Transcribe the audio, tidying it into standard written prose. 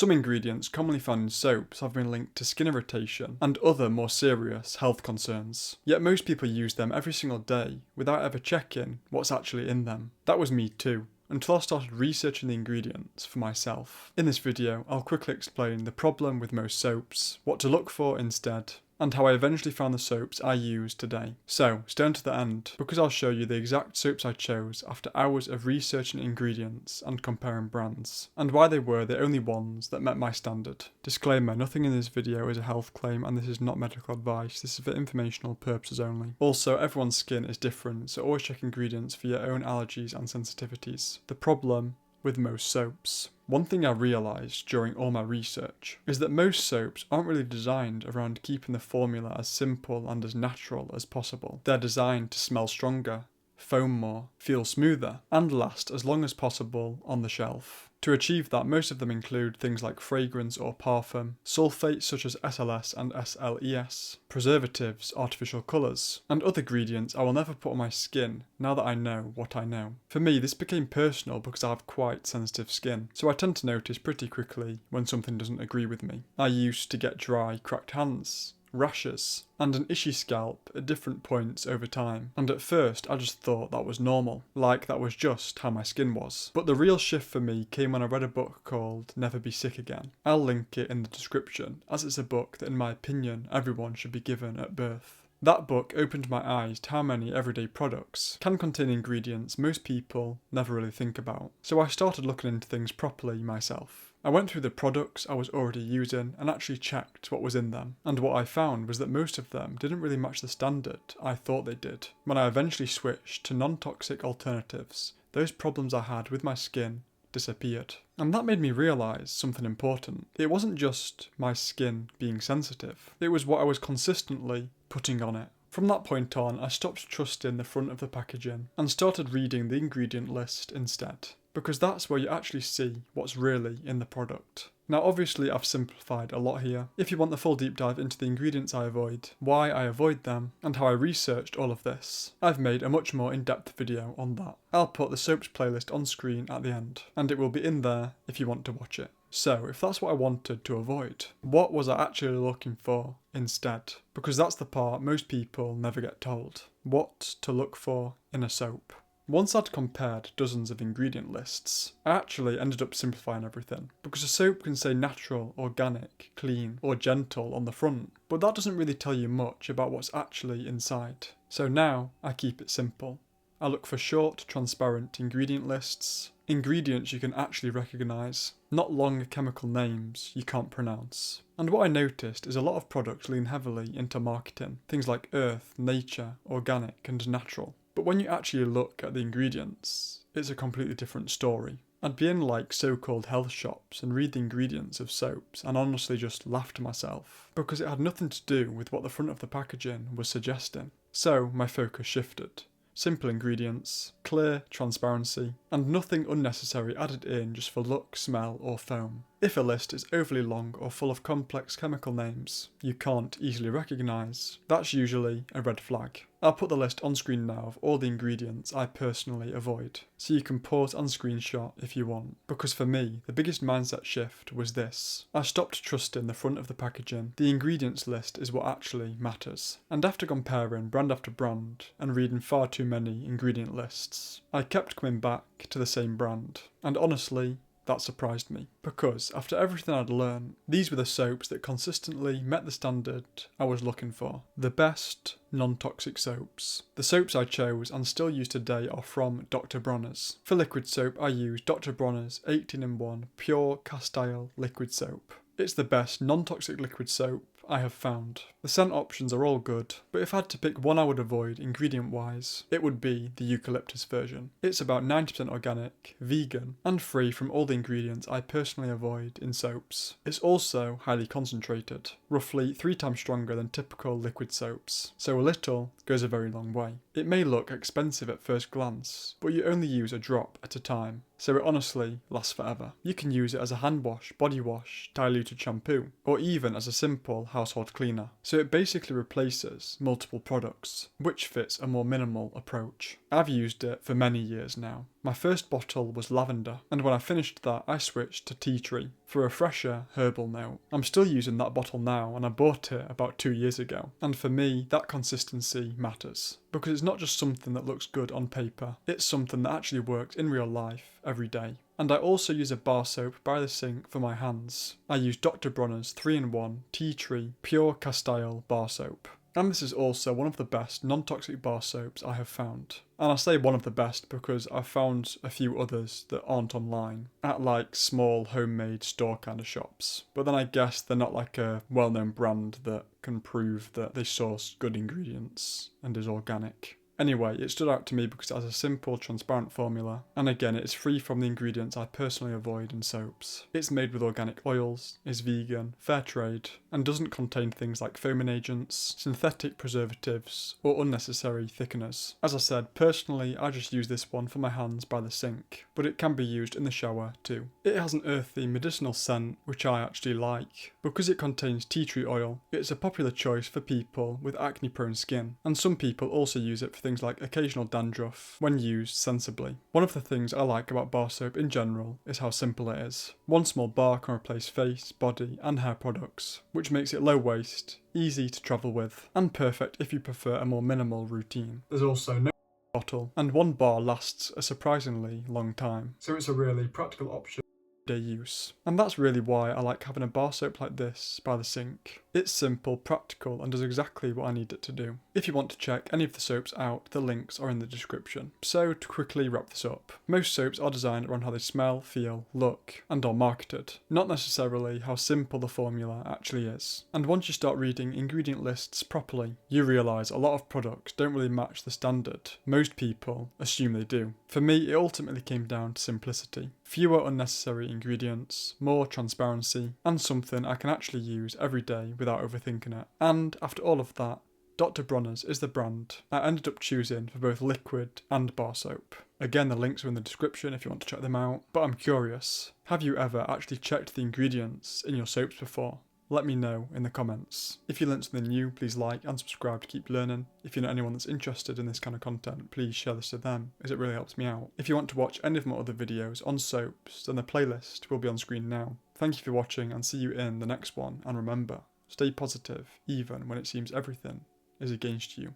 Some ingredients commonly found in soaps have been linked to skin irritation and other more serious health concerns. Yet most people use them every single day without ever checking what's actually in them. That was me too, until I started researching the ingredients for myself. In this video, I'll quickly explain the problem with most soaps, what to look for instead, and how I eventually found the soaps I use today. So, stay until the end, because I'll show you the exact soaps I chose after hours of researching ingredients and comparing brands, and why they were the only ones that met my standard. Disclaimer, nothing in this video is a health claim and this is not medical advice, this is for informational purposes only. Also, everyone's skin is different, so always check ingredients for your own allergies and sensitivities. The problem with most soaps. One thing I realised during all my research is that most soaps aren't really designed around keeping the formula as simple and as natural as possible. They're designed to smell stronger, foam more, feel smoother, and last as long as possible on the shelf. To achieve that, most of them include things like fragrance or parfum, sulfates such as SLS and SLES, preservatives, artificial colours, and other ingredients I will never put on my skin now that I know what I know. For me, this became personal because I have quite sensitive skin, so I tend to notice pretty quickly when something doesn't agree with me. I used to get dry, cracked hands, rashes, and an itchy scalp at different points over time, and at first I just thought that was normal, like that was just how my skin was. But the real shift for me came when I read a book called Never Be Sick Again. I'll link it in the description, as it's a book that in my opinion everyone should be given at birth. That book opened my eyes to how many everyday products can contain ingredients most people never really think about, so I started looking into things properly myself. I went through the products I was already using and actually checked what was in them, and what I found was that most of them didn't really match the standard I thought they did. When I eventually switched to non-toxic alternatives, those problems I had with my skin disappeared. And that made me realise something important. It wasn't just my skin being sensitive, it was what I was consistently putting on it. From that point on, I stopped trusting the front of the packaging and started reading the ingredient list instead, because that's where you actually see what's really in the product. Now obviously I've simplified a lot here. If you want the full deep dive into the ingredients I avoid, why I avoid them, and how I researched all of this, I've made a much more in-depth video on that. I'll put the soaps playlist on screen at the end, and it will be in there if you want to watch it. So, if that's what I wanted to avoid, what was I actually looking for instead? Because that's the part most people never get told. What to look for in a soap. Once I'd compared dozens of ingredient lists, I actually ended up simplifying everything, because a soap can say natural, organic, clean, or gentle on the front, but that doesn't really tell you much about what's actually inside. So now, I keep it simple. I look for short, transparent ingredient lists, ingredients you can actually recognise, not long chemical names you can't pronounce. And what I noticed is a lot of products lean heavily into marketing, things like earth, nature, organic and natural. But when you actually look at the ingredients, it's a completely different story. I'd be in like so-called health shops and read the ingredients of soaps and honestly just laugh to myself, because it had nothing to do with what the front of the packaging was suggesting. So my focus shifted. Simple ingredients, clear transparency, and nothing unnecessary added in just for look, smell or foam. If a list is overly long or full of complex chemical names you can't easily recognise, that's usually a red flag. I'll put the list on screen now of all the ingredients I personally avoid, so you can pause and screenshot if you want. Because for me, the biggest mindset shift was this. I stopped trusting the front of the packaging. The ingredients list is what actually matters. And after comparing brand after brand and reading far too many ingredient lists, I kept coming back to the same brand. And honestly, that surprised me, because after everything I'd learned, these were the soaps that consistently met the standard I was looking for. The best non-toxic soaps. The soaps I chose and still use today are from Dr. Bronner's. For liquid soap, I use Dr. Bronner's 18-in-1 Pure Castile liquid soap. It's the best non-toxic liquid soap I have found. The scent options are all good, but if I had to pick one I would avoid ingredient-wise, it would be the eucalyptus version. It's about 90% organic, vegan, and free from all the ingredients I personally avoid in soaps. It's also highly concentrated, roughly 3 times stronger than typical liquid soaps, so a little goes a very long way. It may look expensive at first glance, but you only use a drop at a time, so it honestly lasts forever. You can use it as a hand wash, body wash, diluted shampoo, or even as a simple household cleaner. So it basically replaces multiple products, which fits a more minimal approach. I've used it for many years now. My first bottle was Lavender, and when I finished that I switched to Tea Tree for a fresher herbal note. I'm still using that bottle now, and I bought it about 2 years ago, and for me that consistency matters, because it's not just something that looks good on paper, it's something that actually works in real life every day. And I also use a bar soap by the sink for my hands. I use Dr. Bronner's 3-in-1 Tea Tree Pure Castile bar soap. And this is also one of the best non-toxic bar soaps I have found. And I say one of the best because I've found a few others that aren't online at like small homemade store kind of shops. But then I guess they're not like a well-known brand that can prove that they source good ingredients and is organic. Anyway, it stood out to me because it has a simple, transparent formula, and again, it's free from the ingredients I personally avoid in soaps. It's made with organic oils, is vegan, fair trade, and doesn't contain things like foaming agents, synthetic preservatives, or unnecessary thickeners. As I said, personally, I just use this one for my hands by the sink, but it can be used in the shower too. It has an earthy, medicinal scent, which I actually like. Because it contains tea tree oil, it's a popular choice for people with acne-prone skin, and some people also use it for things like occasional dandruff when used sensibly. One of the things I like about bar soap in general is how simple it is. One small bar can replace face, body and hair products, which makes it low waste, easy to travel with, and perfect if you prefer a more minimal routine. There's also no bottle, and one bar lasts a surprisingly long time, so it's a really practical option for day use. And that's really why I like having a bar soap like this by the sink. It's simple, practical, and does exactly what I need it to do. If you want to check any of the soaps out, the links are in the description. So to quickly wrap this up, most soaps are designed around how they smell, feel, look, and are marketed, not necessarily how simple the formula actually is. And once you start reading ingredient lists properly, you realise a lot of products don't really match the standard most people assume they do. For me, it ultimately came down to simplicity. Fewer unnecessary ingredients, more transparency, and something I can actually use every day without overthinking it. And after all of that, Dr. Bronner's is the brand I ended up choosing for both liquid and bar soap. Again, the links are in the description if you want to check them out, but I'm curious, have you ever actually checked the ingredients in your soaps before? Let me know in the comments. If you learned something new, please like and subscribe to keep learning. If you know anyone that's interested in this kind of content, please share this to them, as it really helps me out. If you want to watch any of my other videos on soaps, then the playlist will be on screen now. Thank you for watching and see you in the next one, and remember, stay positive even when it seems everything is against you.